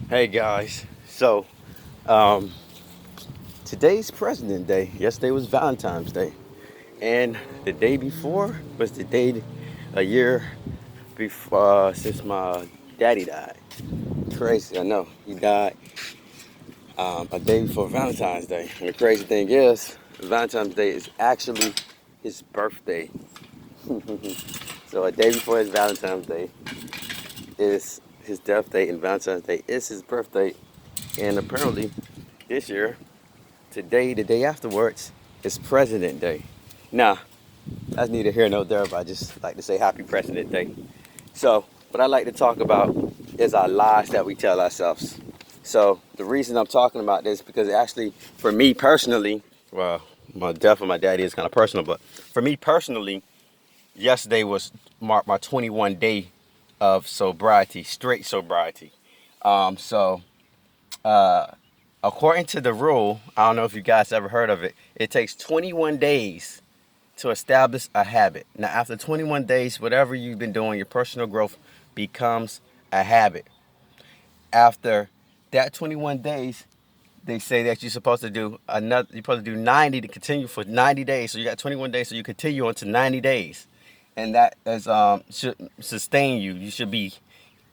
Hey guys, so um, today's President Day. Yesterday was Valentine's Day, and the day before was the day a year before since my daddy died. Crazy, I know he died a day before Valentine's Day. And the crazy thing is, Valentine's Day is actually his birthday. So a day before his Valentine's Day is his death date, and Valentine's Day is his birthday. And apparently, this year today, the day afterwards, is President Day. Now, that's neither here nor there, but I just like to say Happy President Day. So, what I like to talk about is our lies that we tell ourselves. So, the reason I'm talking about this because actually, for me personally, well, my death of my daddy is kind of personal, but for me personally, yesterday was marked my 21 day of sobriety, straight sobriety. So according to the rule, I don't know if you guys ever heard of it, it takes 21 days to establish a habit. Now, after 21 days, whatever you've been doing, your personal growth becomes a habit. After that 21 days, they say that you're supposed to do 90 to continue for 90 days. So you got 21 days, so you continue on to 90 days. And that is should sustain you.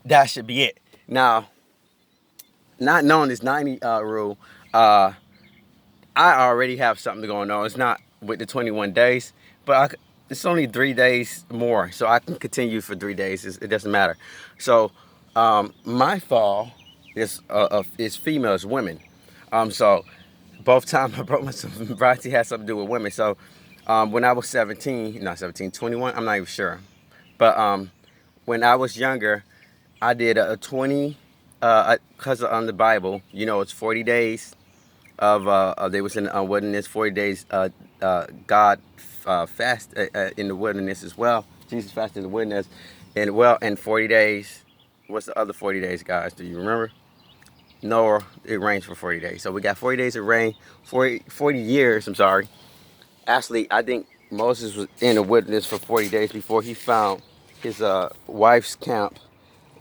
That should be it. Now, not knowing this 90 rule, I already have something going on. It's not with the 21 days, but it's only 3 days more, so I can continue for 3 days. It doesn't matter. So my fall is females, women. So both times I broke my sobriety had something to do with women. So when I was 17, not 17, 21, I'm not even sure. But when I was younger, I did a 20, because on the Bible, it's 40 days they was in the wilderness, 40 days. God fast in the wilderness as well. Jesus fasted in the wilderness, and 40 days. What's the other 40 days, guys? Do you remember? Noah, it rains for 40 days. So we got 40 days of rain, 40 years. I'm sorry. Actually, I think Moses was in the wilderness for 40 days before he found his wife's camp,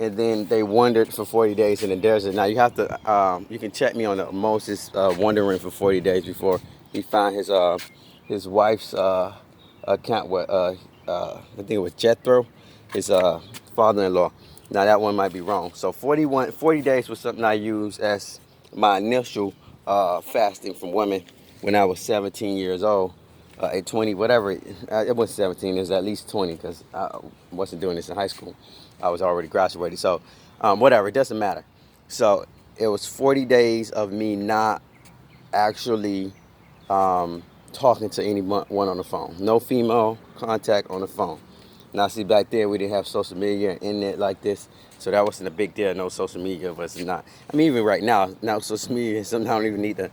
and then they wandered for 40 days in the desert. Now you can check me on Moses wandering for 40 days before he found his wife's camp with I think it was Jethro, his father-in-law. Now that one might be wrong. So 40 days was something I used as my initial fasting from women when I was 17 years old. At 20, whatever, it wasn't 17, it was at least 20 because I wasn't doing this in high school. I was already graduated. So, whatever, it doesn't matter. So, it was 40 days of me not actually talking to anyone on the phone. No female contact on the phone. Now, see, back there we didn't have social media and internet like this, so that wasn't a big deal. No social media was not. I mean, even right now social media is something I don't even need to.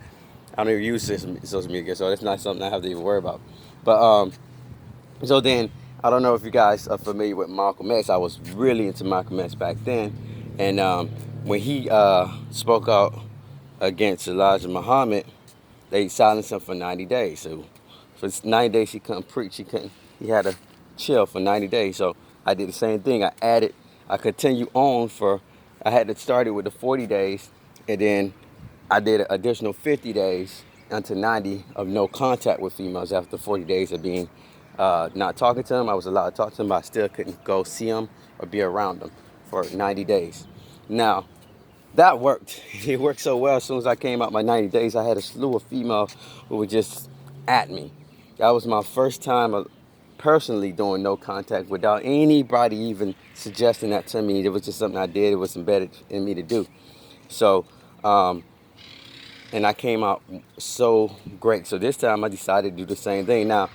I don't even use social media, so that's not something I have to even worry about. But so then I don't know if you guys are familiar with Malcolm X. I was really into Malcolm X back then, and when he spoke out against Elijah Muhammad, they silenced him for 90 days. So for 90 days he couldn't preach. He had to chill for 90 days. So I did the same thing. I continued on I had to start it with the 40 days, and then I did an additional 50 days until 90 of no contact with females after 40 days of being not talking to them. I was allowed to talk to them, but I still couldn't go see them or be around them for 90 days. Now, that worked. It worked so well. As soon as I came out my 90 days, I had a slew of females who were just at me. That was my first time personally doing no contact without anybody even suggesting that to me. It was just something I did. It was embedded in me to do. So, and I came out so great. So this time I decided to do the same thing. Now,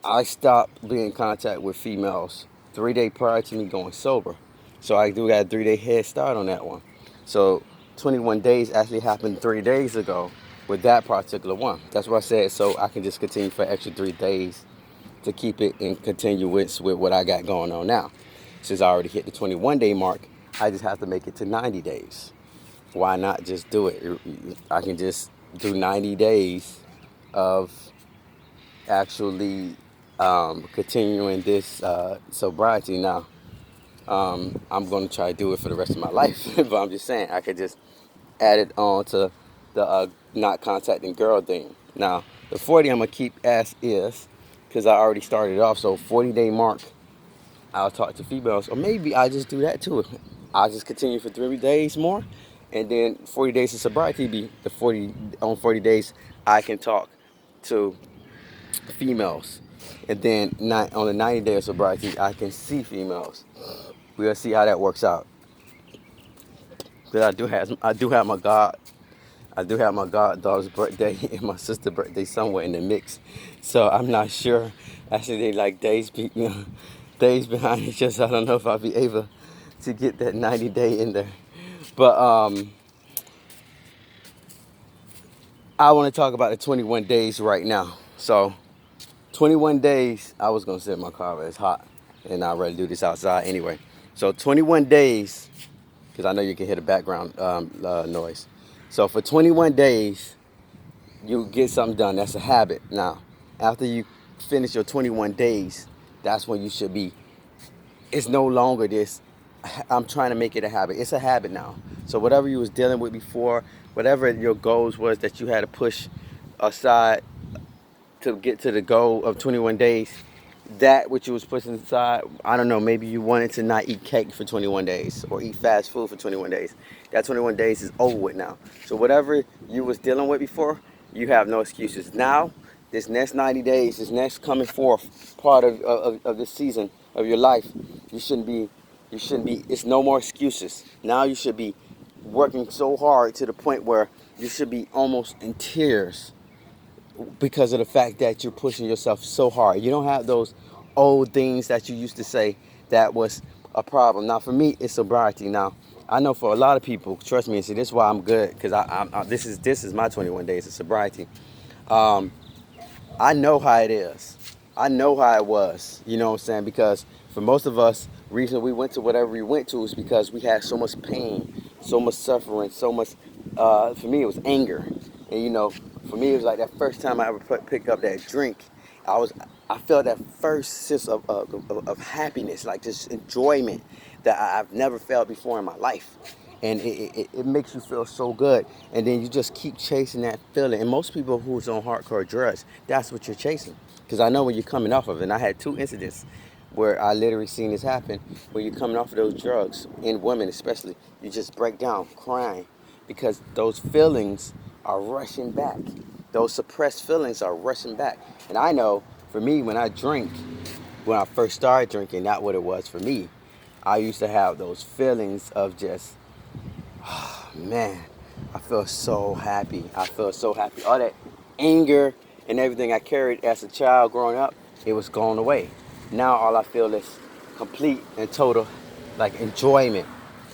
I stopped being in contact with females 3 days prior to me going sober. So I do got a 3 day head start on that one. So 21 days actually happened 3 days ago with that particular one. That's what I said. So I can just continue for extra 3 days to keep it in continuance with what I got going on now. Since I already hit the 21 day mark, I just have to make it to 90 days. Why not just do it? I can just do 90 days of actually continuing this sobriety. Now, I'm going to try to do it for the rest of my life. But I'm just saying, I could just add it on to the not contacting girl thing. Now, the 40 I'm going to keep as is because I already started off. So 40-day mark, I'll talk to females. Or maybe I just do that too. I'll just continue for 3 days more. And then 40 days of sobriety be the 40 days I can talk to females. And then on the 90 day of sobriety, I can see females. We'll see how that works out. But I do have my goddaughter's birthday and my sister's birthday somewhere in the mix. So I'm not sure. Actually, they like days behind each other. So I don't know if I'll be able to get that 90-day in there. But I want to talk about the 21 days right now. So 21 days, I was going to sit in my car, but it's hot. And I'd rather do this outside anyway. So 21 days, because I know you can hear the background noise. So for 21 days, you get something done. That's a habit. Now, after you finish your 21 days, that's when you should be. It's no longer this, I'm trying to make it a habit. It's a habit now. So whatever you was dealing with before, whatever your goals was that you had to push aside to get to the goal of 21 days, that which you was pushing aside, I don't know, maybe you wanted to not eat cake for 21 days or eat fast food for 21 days. That 21 days is over with now. So whatever you was dealing with before, you have no excuses. Now, this next 90 days, this next coming forth part of this season of your life, you shouldn't be, it's no more excuses. Now you should be working so hard to the point where you should be almost in tears because of the fact that you're pushing yourself so hard. You don't have those old things that you used to say that was a problem. Now, for me, it's sobriety. Now, I know for a lot of people, trust me, and see, this is why I'm good, because this is my 21 days of sobriety. I know how it is. I know how it was. You know what I'm saying? Because for most of us, reason we went to whatever we went to is because we had so much pain, so much suffering, so much. For me, it was anger, and for me, it was like that first time I ever picked up that drink. I felt that first sense of happiness, like this enjoyment that I've never felt before in my life. And it makes you feel so good. And then you just keep chasing that feeling. And most people who's on hardcore drugs, that's what you're chasing. Because I know when you're coming off of it, and I had 2 incidents where I literally seen this happen, where you're coming off of those drugs, in women especially, you just break down crying because those feelings are rushing back. Those suppressed feelings are rushing back. And I know for me, when I first started drinking, that's what it was for me. I used to have those feelings of just, man, I feel so happy. I feel so happy. All that anger and everything I carried as a child growing up, it was gone away. Now all I feel is complete and total, like, enjoyment.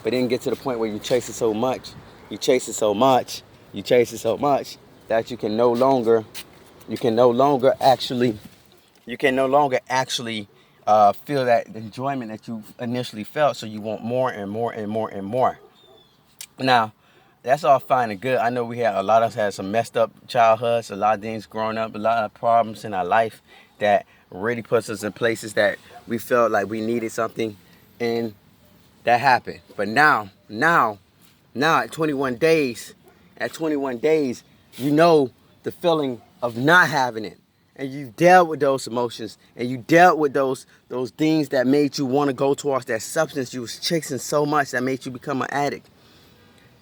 But then get to the point where you chase it so much, that you can no longer actually feel that enjoyment that you initially felt. So you want more and more and more and more. Now, that's all fine and good. I know a lot of us had some messed up childhoods, a lot of things growing up, a lot of problems in our life that really puts us in places that we felt like we needed something, and that happened. But now at 21 days, you know the feeling of not having it. And you dealt with those emotions, and you dealt with those things that made you want to go towards that substance you was chasing so much that made you become an addict.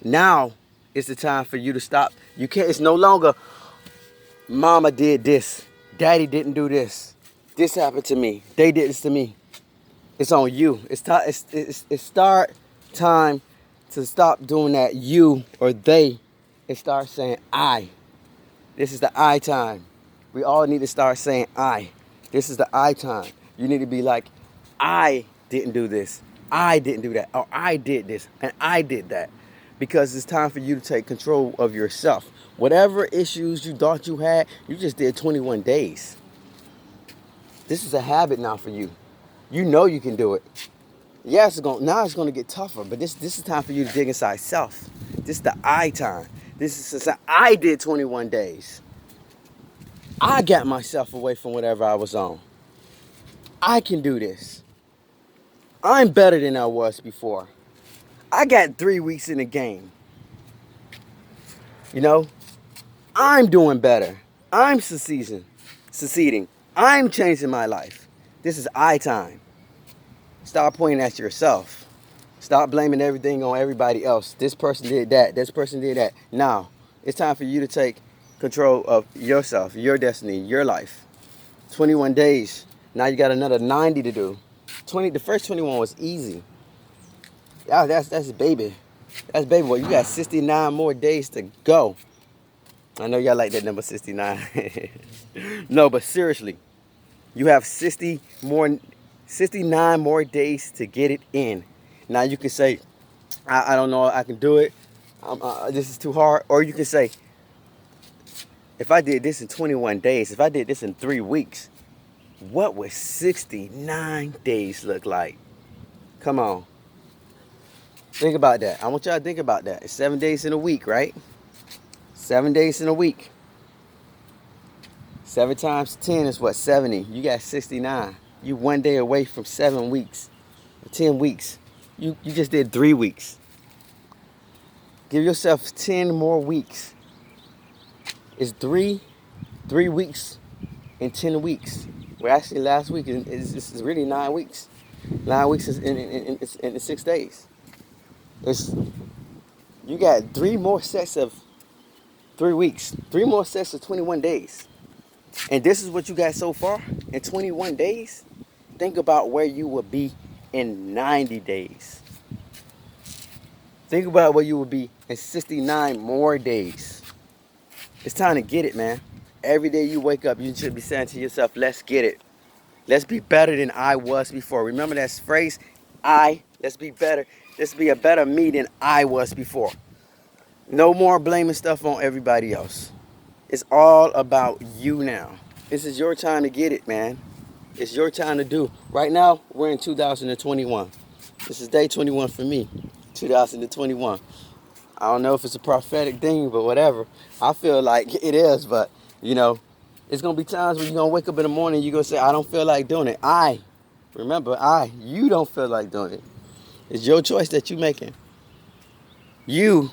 Now it's the time for you to stop. You can't. It's no longer, Mama did this, Daddy didn't do this, this happened to me, they did this to me. It's on you. It's start time to stop doing that you or they, and start saying I. This is the I time. We all need to start saying I. This is the I time. You need to be like, I didn't do this, I didn't do that, or I did this and I did that. Because it's time for you to take control of yourself. Whatever issues you thought you had, you just did 21 days. This is a habit now for you. You know you can do it. Yes, now it's going to get tougher, but this is time for you to dig inside self. This is the I time. This is I did 21 days. I got myself away from whatever I was on. I can do this. I'm better than I was before. I got 3 weeks in the game. You know, I'm doing better. I'm succeeding. I'm changing my life. This is I time. Stop pointing at yourself. Stop blaming everything on everybody else. This person did that. This person did that. Now, it's time for you to take control of yourself, your destiny, your life. 21 days. Now you got another 90 to do. The first 21 was easy. Yeah, that's baby. That's baby boy. You got 69 more days to go. I know y'all like that number 69. No, but seriously, you have 69 more days to get it in. Now you can say, I don't know, I can do it. This is too hard. Or you can say, if I did this in 21 days, if I did this in 3 weeks, what would 69 days look like? Come on. Think about that. I want y'all to think about that. It's 7 days in a week, right? 7 days in a week. 7 times 10 is what? 70. You got 69. You 1 day away from 7 weeks. 10 weeks. You just did 3 weeks. Give yourself 10 more weeks. It's three weeks in 10 weeks. Well, actually, last week is really 9 weeks. 9 weeks is in 6 days. You got 3 more sets of 3 weeks. 3 more sets of 21 days. And this is what you got so far in 21 days. Think about where you will be in 90 days. Think about where you will be in 69 more days. It's time to get it, man. Every day you wake up, you should be saying to yourself, let's get it. Let's be better than I was before. Remember that phrase? Let's be better. Let's be a better me than I was before. No more blaming stuff on everybody else. It's all about you now. This is your time to get it, man. It's your time to do. Right now, we're in 2021. This is day 21 for me, 2021. I don't know if it's a prophetic thing, but whatever. I feel like it is, but, you know, it's going to be times when you're going to wake up in the morning and you're going to say, I don't feel like doing it. You don't feel like doing it. It's your choice that you're making. You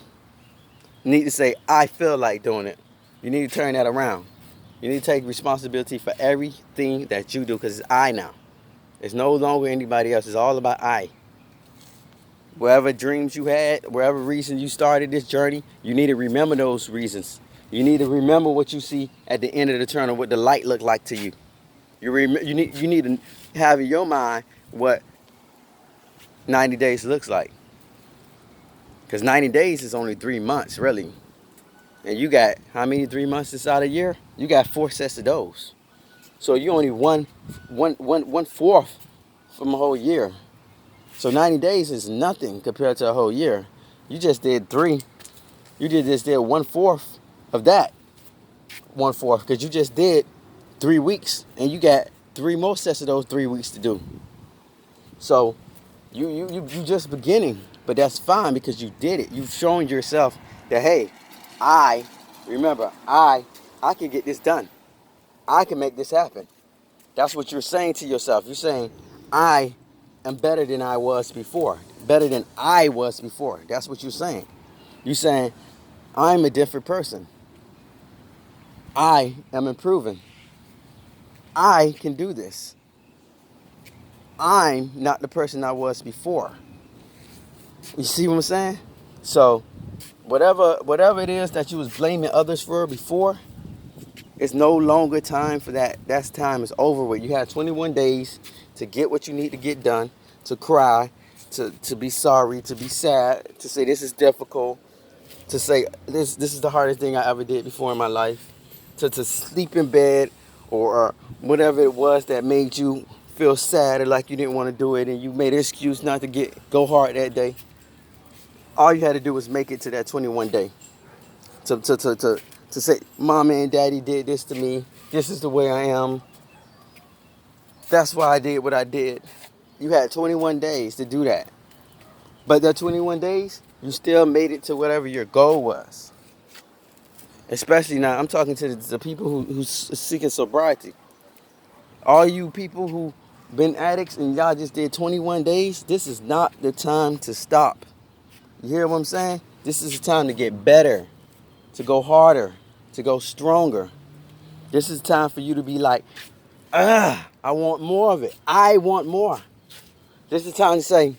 need to say, I feel like doing it. You need to turn that around. You need to take responsibility for everything that you do because it's I now. It's no longer anybody else. It's all about I. Whatever dreams you had, whatever reason you started this journey, you need to remember those reasons. You need to remember what you see at the end of the tunnel, what the light looked like to you. You need to have in your mind what 90 days looks like. Because 90 days is only 3 months, really. And you got how many 3 months inside a year? You got 4 sets of those. So you only one fourth from a whole year. So 90 days is nothing compared to a whole year. You just did 3. You just did 1/4 of that. 1/4 because you just did 3 weeks and you got 3 more sets of those 3 weeks to do. So you just beginning, but that's fine because you did it. You've shown yourself that hey, I can get this done. I can make this happen. That's what you're saying to yourself. You're saying, I am better than I was before. Better than I was before. That's what you're saying. You're saying, I'm a different person. I am improving. I can do this. I'm not the person I was before. You see what I'm saying? So, whatever it is that you was blaming others for before, it's no longer time for that. That time is over with. You had 21 days to get what you need to get done, to cry, to be sorry, to be sad, to say this is difficult, to say this is the hardest thing I ever did before in my life, to sleep in bed or whatever it was that made you feel sad or like you didn't want to do it and you made an excuse not to go hard that day. All you had to do was make it to that 21 day. To say, Mama and Daddy did this to me. This is the way I am. That's why I did what I did. You had 21 days to do that. But that 21 days, you still made it to whatever your goal was. Especially now, I'm talking to the people who's seeking sobriety. All you people who been addicts and y'all just did 21 days, this is not the time to stop. You hear what I'm saying? This is the time to get better, to go harder, to go stronger. This is time for you to be like, I want more of it. I want more. This is the time to say,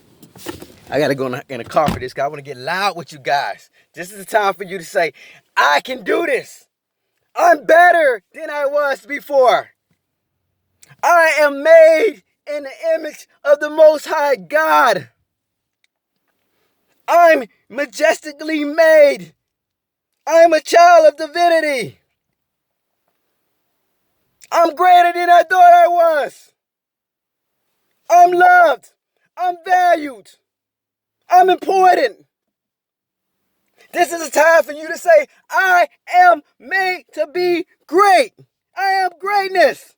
I gotta go in a car for this guy. I wanna get loud with you guys. This is the time for you to say, I can do this. I'm better than I was before. I am made in the image of the Most High God. I'm majestically made. I'm a child of divinity. I'm greater than I thought I was. I'm loved. I'm valued. I'm important. This is a time for you to say, I am made to be great. I am greatness.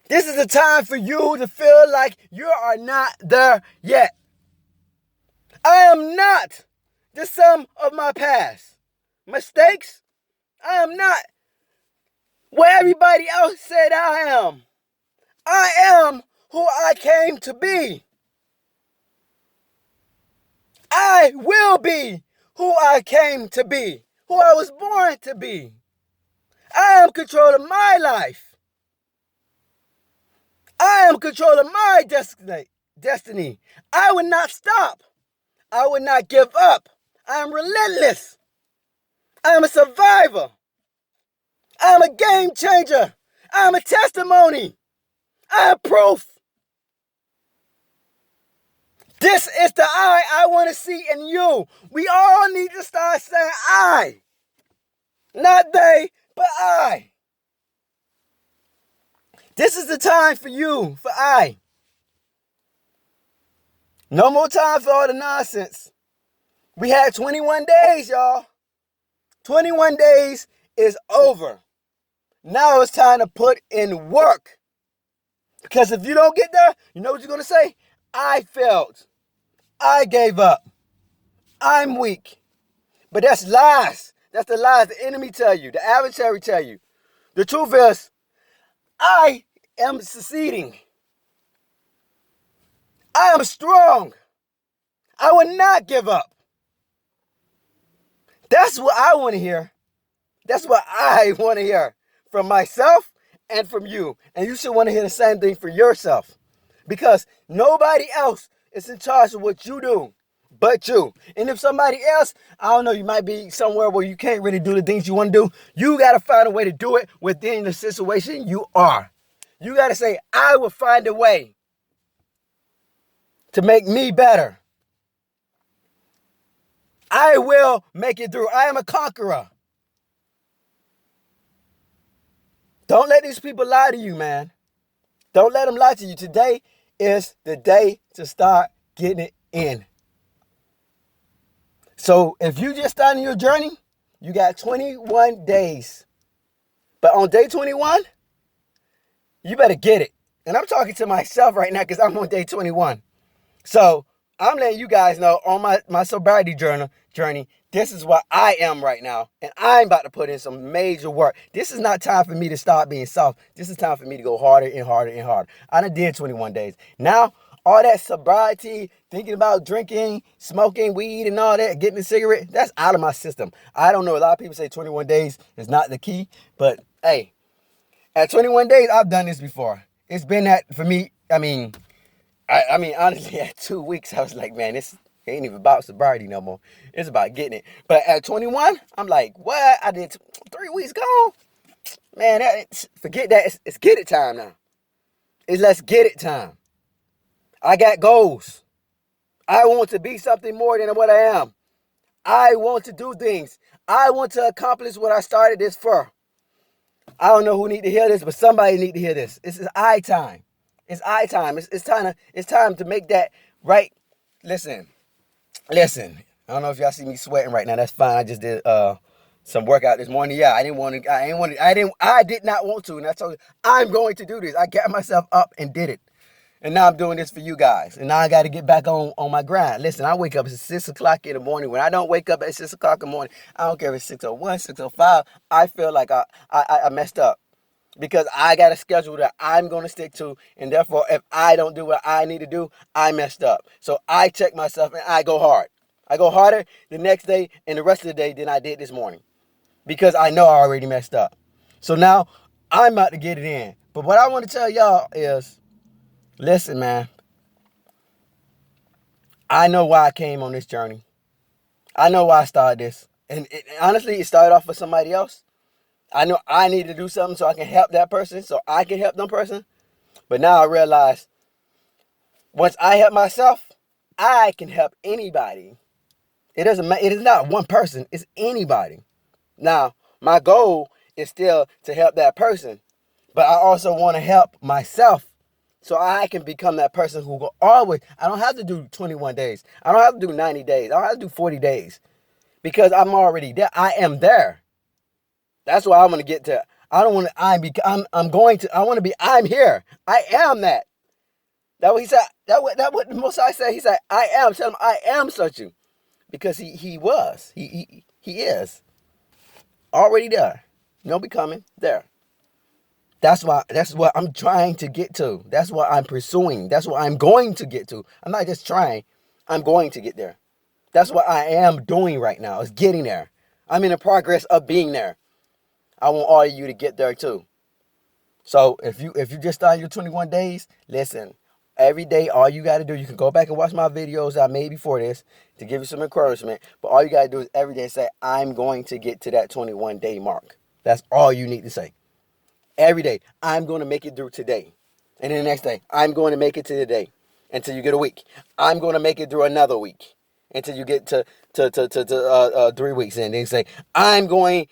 This is a time for you to feel like you are not there yet. I am not the sum of my past mistakes. I am not what everybody else said I am. I am who I came to be. I will be who I came to be, who I was born to be. I am control of my life. I am control of my destiny. I will not stop. I will not give up. I am relentless. I am a survivor. I am a game changer. I am a testimony. I am proof. This is the I want to see in you. We all need to start saying I. Not they, but I. This is the time for you, for I. No more time for all the nonsense. We had 21 days, y'all. 21 days is over. Now it's time to put in work. Because if you don't get there, you know what you're going to say? I failed. I gave up. I'm weak. But that's lies. That's the lies the enemy tell you, the adversary tell you. The truth is, I am succeeding. I am strong. I will not give up. That's what I want to hear. That's what I want to hear from myself and from you. And you should want to hear the same thing for yourself. Because nobody else is in charge of what you do but you. And if somebody else, I don't know, you might be somewhere where you can't really do the things you want to do. You got to find a way to do it within the situation you are. You got to say, I will find a way to make me better. I will make it through. I am a conqueror. Don't let these people lie to you, man. Don't let them lie to you. Today is the day to start getting it in. So if you just starting your journey, you got 21 days. But on day 21, you better get it. And I'm talking to myself right now because I'm on day 21. So I'm letting you guys know on my sobriety journey, this is what I am right now. And I'm about to put in some major work. This is not time for me to start being soft. This is time for me to go harder and harder and harder. I done did 21 days. Now, all that sobriety, thinking about drinking, smoking weed and all that, getting a cigarette, that's out of my system. I don't know. A lot of people say 21 days is not the key. But, hey, at 21 days, I've done this before. It's been that for me. I mean, honestly, at 2 weeks, I was like, man, this ain't even about sobriety no more. It's about getting it. But at 21, I'm like, what? I did 3 weeks gone. Man, forget that. It's get it time now. It's let's get it time. I got goals. I want to be something more than what I am. I want to do things. I want to accomplish what I started this for. I don't know who need to hear this, but somebody need to hear this. This is I time. It's I time. It's time to make that right. Listen. I don't know if y'all see me sweating right now. That's fine. I just did some workout this morning. Yeah, I did not want to. And I told you, I'm going to do this. I got myself up and did it. And now I'm doing this for you guys. And now I got to get back on my grind. Listen, I wake up at 6 o'clock in the morning. When I don't wake up at 6 o'clock in the morning, I don't care if it's 6:01, 6:05. I feel like I messed up. because I got a schedule that I'm going to stick to. And therefore, if I don't do what I need to do, I messed up. So I check myself and I go hard. I go harder the next day and the rest of the day than I did this morning because I know I already messed up. So now I'm about to get it in. But what I want to tell y'all is, listen, man, I know why I came on this journey. I know why I started this. And honestly, it started off with somebody else. I know I need to do something so I can help that person, so I can help them person. But now I realize once I help myself, I can help anybody. It doesn't matter. It is not one person. It's anybody. Now, my goal is still to help that person, but I also want to help myself so I can become that person who will always, I don't have to do 21 days. I don't have to do 90 days. I don't have to do 40 days because I'm already there. I am there. That's why I want to get to. I don't want to, I'm going to, I want to be, I'm here. I am that. That what he said. What the Most High said. He said, I am. Tell him I am such you. Because he was. He is. Already there. No becoming there. That's what I'm trying to get to. That's what I'm pursuing. That's what I'm going to get to. I'm not just trying. I'm going to get there. That's what I am doing right now, is getting there. I'm in the progress of being there. I want all of you to get there too. So if you just started your 21 days, listen, every day, all you got to do, you can go back and watch my videos I made before this to give you some encouragement. But all you got to do is every day say, I'm going to get to that 21 day mark. That's all you need to say. Every day, I'm going to make it through today. And then the next day, I'm going to make it to the day until you get a week. I'm going to make it through another week until you get to 3 weeks. And then say, I made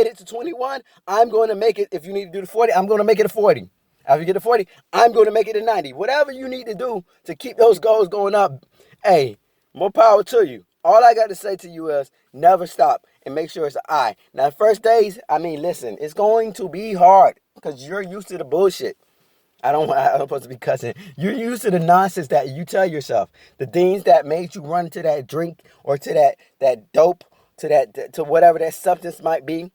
it to 21. I'm going to make it. If you need to do the 40, I'm going to make it a 40. After you get to 40, I'm going to make it a 90. Whatever you need to do to keep those goals going up, hey, more power to you. All I got to say to you is never stop and make sure it's an I. Now, first days, listen, it's going to be hard because you're used to the bullshit. I'm supposed to be cussing. You're used to the nonsense that you tell yourself. The things that made you run to that drink or to that dope, to whatever that substance might be,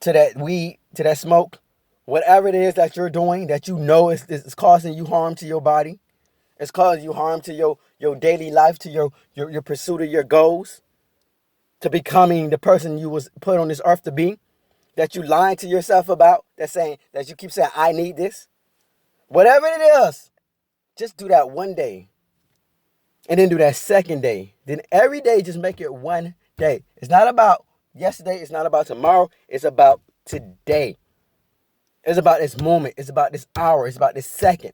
to that weed, to that smoke, whatever it is that you're doing that you know is causing you harm to your body. It's causing you harm to your daily life, to your pursuit of your goals, to becoming the person you was put on this earth to be, that you lying to yourself about, that you keep saying, I need this. Whatever it is, just do that one day. And then do that second day. Then every day, just make it one day. It's not about yesterday. It's not about tomorrow. It's about today. It's about this moment. It's about this hour. It's about this second.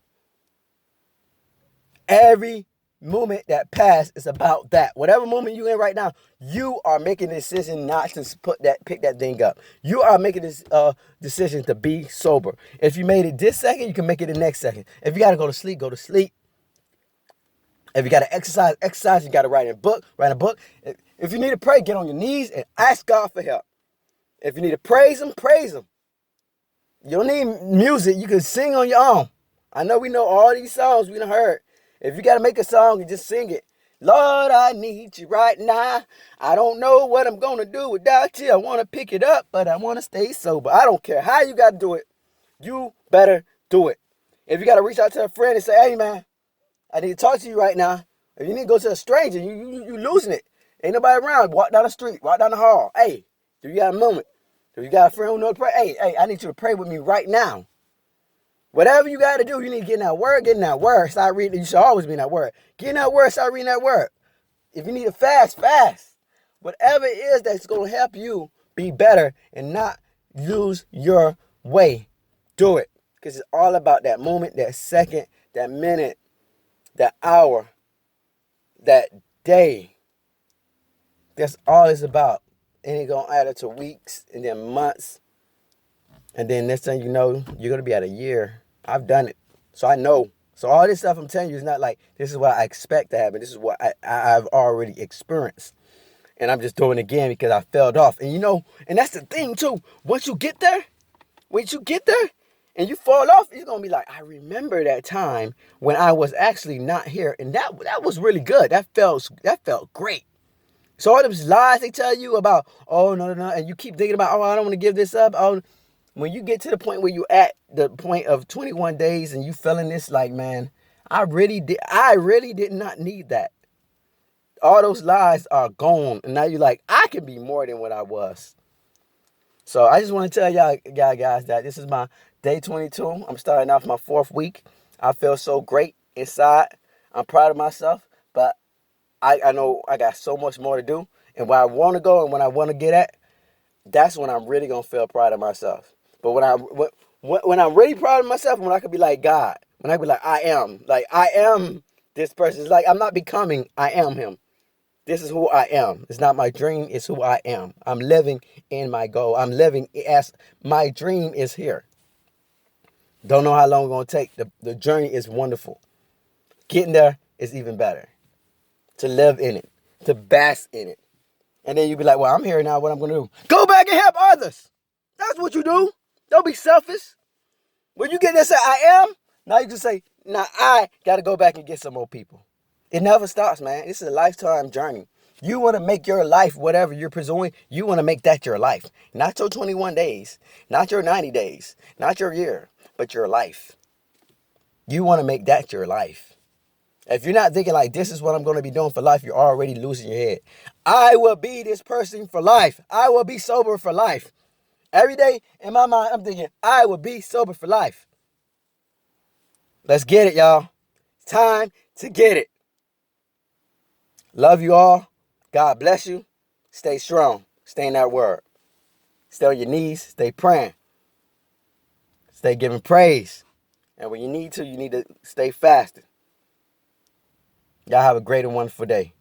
Every moment that passed is about that. Whatever moment you're in right now, you are making a decision not to pick that thing up. You are making this decision to be sober. If you made it this second, you can make it the next second. If you got to go to sleep, go to sleep. If you got to exercise. You got to write a book. If you need to pray, get on your knees and ask God for help. If you need to praise Him, praise Him. You don't need music. You can sing on your own. I know we know all these songs we done heard. If you got to make a song, you just sing it. Lord, I need you right now. I don't know what I'm going to do without you. I want to pick it up, but I want to stay sober. I don't care how you got to do it. You better do it. If you got to reach out to a friend and say, hey, man, I need to talk to you right now. If you need to go to a stranger, you losing it. Ain't nobody around. Walk down the street. Walk down the hall. Hey, do you got a moment? Do you got a friend who knows to pray? Hey, I need you to pray with me right now. Whatever you got to do, you need to get in that word. Start reading. You should always be in that word. Get in that word. Start reading that word. If you need to fast. Whatever it is that's going to help you be better and not lose your way, do it. Because it's all about that moment, that second, that minute, that hour, that day. That's all it's about. And it's going to add up to weeks and then months. And then next thing you know, you're going to be at a year. I've done it. So I know. So all this stuff I'm telling you is not like, this is what I expect to happen. This is what I've already experienced. And I'm just doing it again because I failed off. And and that's the thing too. Once you get there and you fall off, it's going to be like, I remember that time when I was actually not here. And that was really good. That felt great. So all those lies they tell you about, oh, no, and you keep thinking about, oh, I don't want to give this up. Oh, when you get to the point where you at the point of 21 days and you feeling this like, man, I really did not need that. All those lies are gone. And now you're like, I can be more than what I was. So I just want to tell y'all guys that this is my day 22. I'm starting off my 4th week. I feel so great inside. I'm proud of myself, but I know I got so much more to do. And where I want to go and when I want to get at, that's when I'm really going to feel proud of myself. But when I'm really proud of myself, when I could be like God, when I be like, I am this person. It's like I'm not becoming, I am him. This is who I am. It's not my dream. It's who I am. I'm living in my goal. I'm living as my dream is here. Don't know how long it's going to take. The journey is wonderful. Getting there is even better. To live in it. To bask in it. And then you be like, well, I'm here now. What I'm going to do? Go back and help others. That's what you do. Don't be selfish. When you get there and say, I am, now you just say, now I got to go back and get some more people. It never stops, man. This is a lifetime journey. You want to make your life, whatever you're pursuing, you want to make that your life. Not your 21 days, not your 90 days, not your year, but your life. You want to make that your life. If you're not thinking like, this is what I'm going to be doing for life, you're already losing your head. I will be this person for life. I will be sober for life. Every day in my mind, I'm thinking, I will be sober for life. Let's get it, y'all. It's time to get it. Love you all. God bless you. Stay strong. Stay in that word. Stay on your knees. Stay praying. Stay giving praise. And when you need to stay fasting. Y'all have a great and wonderful day.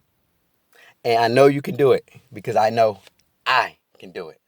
And I know you can do it because I know I can do it.